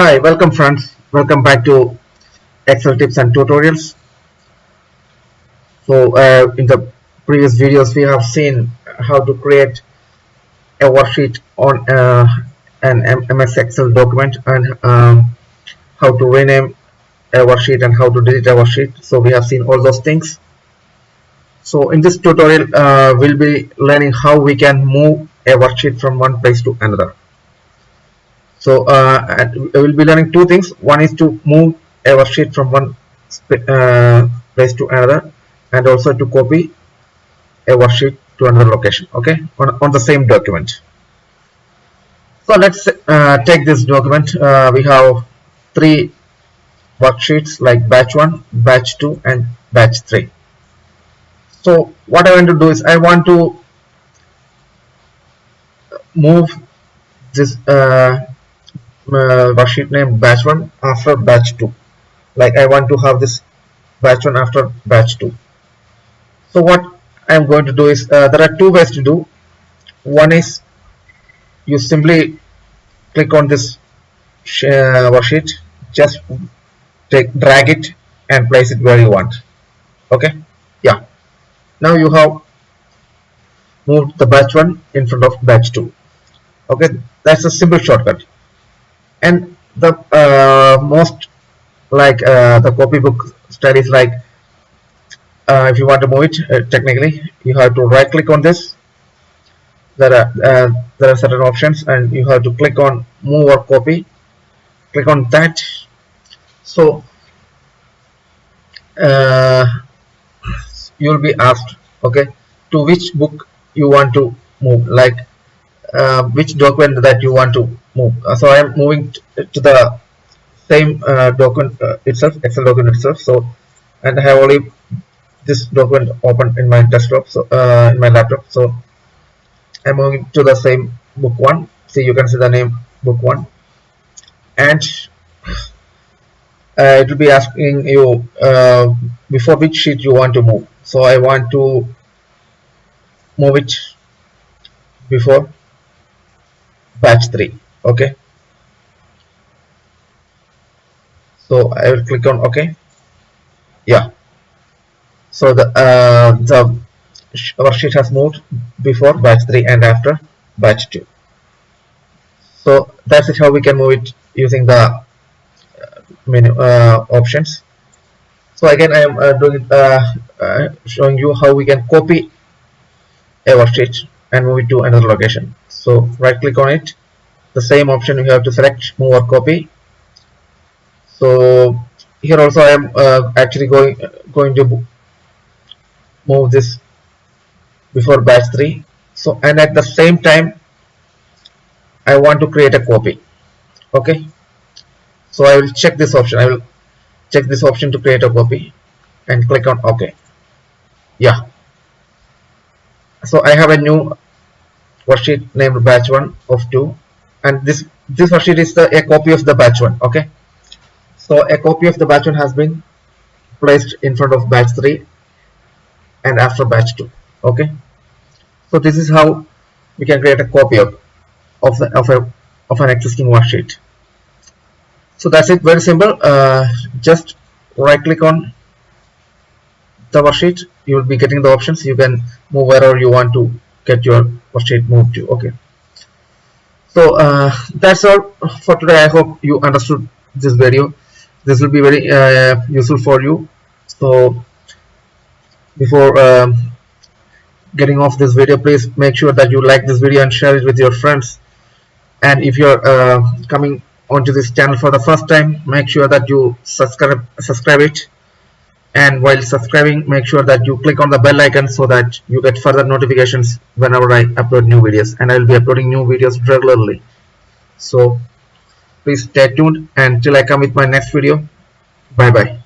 Hi, welcome friends. Welcome back to Excel tips and tutorials. In the previous videos, we have seen how to create a worksheet on an MS Excel document and how to rename a worksheet and how to delete a worksheet. So we have seen all those things. So in this tutorial, we'll be learning how we can move a worksheet from one place to another. So we'll be learning two things. One is to move a worksheet from one place to another, and also to copy a worksheet to another location. Okay, on the same document. So let's take this document. We have three worksheets like batch 1, batch 2, and batch 3. So what I want to do is I want to move this worksheet name batch 1 after batch 2. Like I want to have this batch 1 after batch 2. So what I'm going to do is there are two ways to do. One is you simply click on this worksheet, just drag it and place it where you want. Okay, yeah. Now you have moved the batch 1 in front of batch 2. Okay, that's a simple shortcut. And the most like the copybook style is like if you want to move it technically, you have to right click on this. There are certain options and you have to click on move or copy. Click on that. So uh, you will be asked, okay, to which book you want to move, like which document that you want to move. So I am moving to the same document itself, Excel document itself. So, and I have only this document open in my desktop, so in my laptop. So I'm moving to the same book 1. See, you can see the name book 1, and it will be asking you before which sheet you want to move. So I want to move it before batch 3. Okay, so I will click on OK. Yeah, so the worksheet has moved before batch 3 and after batch 2. So that's it, how we can move it using the menu options. So again, I am showing you how we can copy a worksheet and move it to another location. So right click on it, the same option you have to select move or copy. So here also I am actually going to move this before batch 3. So, and at the same time I want to create a copy. Okay, so I will check this option. I will check this option to create a copy and click on OK. Yeah, so I have a new worksheet named batch 1 of 2, and this worksheet is a copy of the batch 1. Okay, so a copy of the batch 1 has been placed in front of batch 3 and after batch 2. Okay, so this is how we can create a copy of an existing worksheet. So that's it, very simple. Just right click on the worksheet, you will be getting the options. You can move wherever you want to get your worksheet moved to. Okay, so that's all for today. I hope you understood this video. This will be very useful for you. So before getting off this video, please make sure that you like this video and share it with your friends. And if you're coming onto this channel for the first time, make sure that you subscribe it, and while subscribing, make sure that you click on the bell icon so that you get further notifications whenever I upload new videos, and I will be uploading new videos regularly. So please stay tuned until I come with my next video. Bye bye.